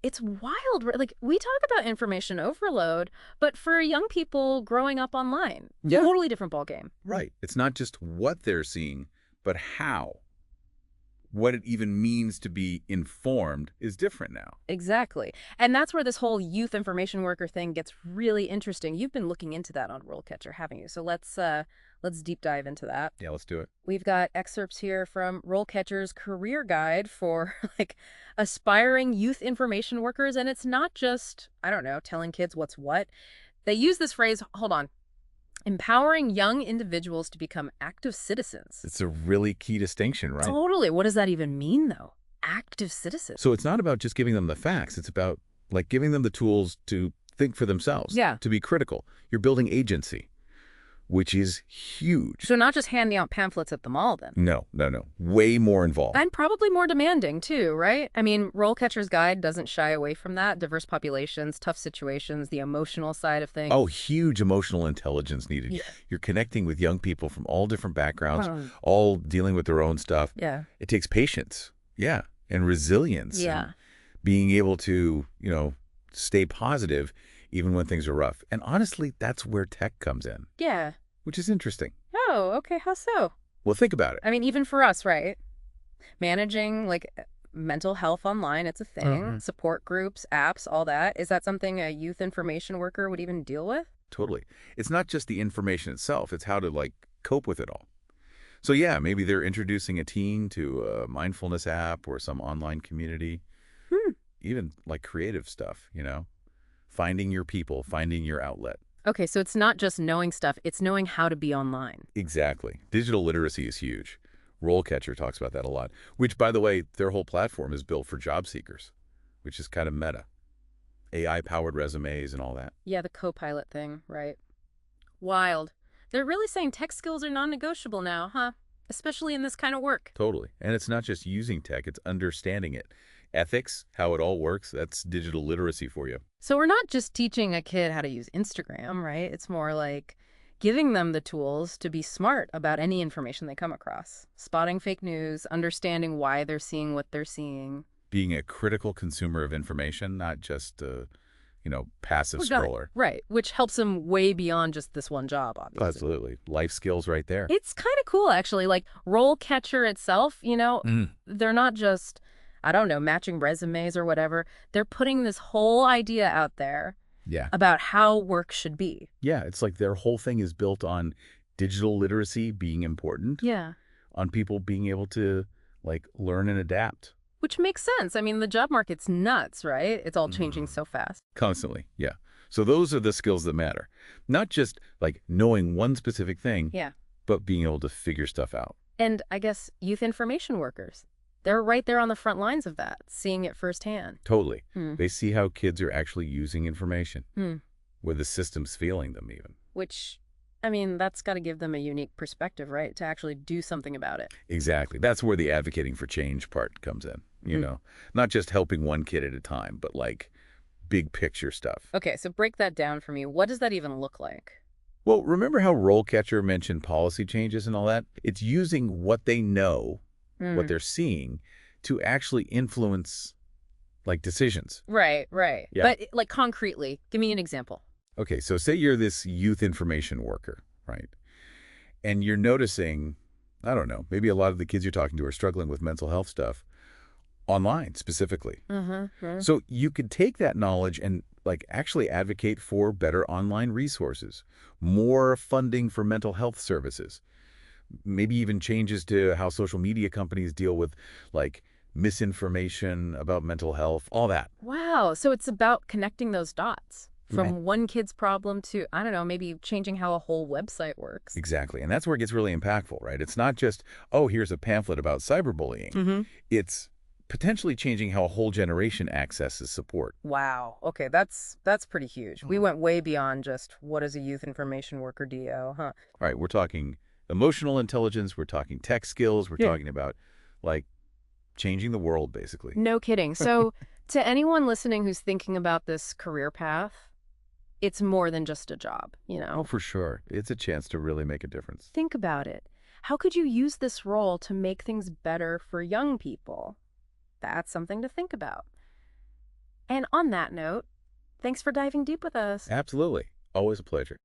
It's wild. Like, we talk about information overload, but for young people growing up online, Yeah. totally different ballgame. Right. It's not just what they're seeing, but how. What it even means to be informed is different now. Exactly. And that's where this whole youth information worker thing gets really interesting. You've been looking into that on RoleCatcher, haven't you? So let's deep dive into that. Yeah, let's do it. We've got excerpts here from RoleCatcher's career guide for like aspiring youth information workers, and it's not just, I don't know, telling kids what's what. They use this phrase, hold on, empowering young individuals to become active citizens. It's a really key distinction, right? Totally. What does that even mean, though? Active citizens. So it's not about just giving them the facts. It's about like giving them the tools to think for themselves. Yeah. To be critical. You're building agency, which is huge. So not just handing out pamphlets at the mall, then. No. Way more involved. And probably more demanding, too, right? I mean, RoleCatcher's Guide doesn't shy away from that. Diverse populations, tough situations, the emotional side of things. Oh, huge emotional intelligence needed. Yeah. You're connecting with young people from all different backgrounds, Huh. all dealing with their own stuff. Yeah. It takes patience. Yeah. And resilience. Yeah. And being able to, stay positive even when things are rough. And honestly, that's where tech comes in, Yeah. which is interesting. Oh, okay. How so? Well, think about it. I mean, even for us, right? Managing, like, mental health online, it's a thing. Mhm. Support groups, apps, all that. Is that something a youth information worker would even deal with? Totally. It's not just the information itself. It's how to, cope with it all. So, yeah, maybe they're introducing a teen to a mindfulness app or some online community. Even, creative stuff, Finding your people, finding your outlet. Okay, so it's not just knowing stuff, it's knowing how to be online. Exactly. Digital literacy is huge. RoleCatcher talks about that a lot, which, by the way, their whole platform is built for job seekers, which is kind of meta. AI-powered resumes and all that. Yeah, the co-pilot thing, right? Wild. They're really saying tech skills are non-negotiable now, huh? Especially in this kind of work. Totally. And it's not just using tech, it's understanding it. Ethics, how it all works, that's digital literacy for you. So we're not just teaching a kid how to use Instagram, right? It's more like giving them the tools to be smart about any information they come across. Spotting fake news, understanding why they're seeing what they're seeing. Being a critical consumer of information, not just a, passive scroller. Right, which helps them way beyond just this one job, obviously. Absolutely. Life skills right there. It's kind of cool, actually. Like, RoleCatcher itself, they're not just, I don't know, matching resumes or whatever. They're putting this whole idea out there Yeah. about how work should be. Yeah, it's like their whole thing is built on digital literacy being important, Yeah. on people being able to, learn and adapt. Which makes sense. I mean, the job market's nuts, right? It's all changing so fast. Constantly, yeah. So those are the skills that matter. Not just, knowing one specific thing, Yeah. but being able to figure stuff out. And I guess youth information workers, they're right there on the front lines of that, seeing it firsthand. Totally. Hmm. They see how kids are actually using information, where the system's feeling them even. Which, I mean, that's got to give them a unique perspective, right? To actually do something about it. Exactly. That's where the advocating for change part comes in, Not just helping one kid at a time, but big picture stuff. Okay, so break that down for me. What does that even look like? Well, remember how RoleCatcher mentioned policy changes and all that? It's using what they know, what they're seeing, to actually influence, decisions. Right. Yeah. But, concretely, give me an example. Okay, so say you're this youth information worker, right? And you're noticing, I don't know, maybe a lot of the kids you're talking to are struggling with mental health stuff online specifically. So you could take that knowledge and actually advocate for better online resources, more funding for mental health services, maybe even changes to how social media companies deal with misinformation about mental health, all that. Wow. So it's about connecting those dots from Right. one kid's problem to, I don't know, maybe changing how a whole website works. Exactly. And that's where it gets really impactful, right? It's not just, oh, here's a pamphlet about cyberbullying. It's potentially changing how a whole generation accesses support. Wow. Okay, that's pretty huge. We went way beyond just what is a youth information worker DO, huh? All right, we're talking emotional intelligence, we're talking tech skills, we're Yeah. talking about, changing the world, basically. No kidding. So to anyone listening who's thinking about this career path, it's more than just a job, Oh, for sure. It's a chance to really make a difference. Think about it. How could you use this role to make things better for young people? That's something to think about. And on that note, thanks for diving deep with us. Absolutely. Always a pleasure.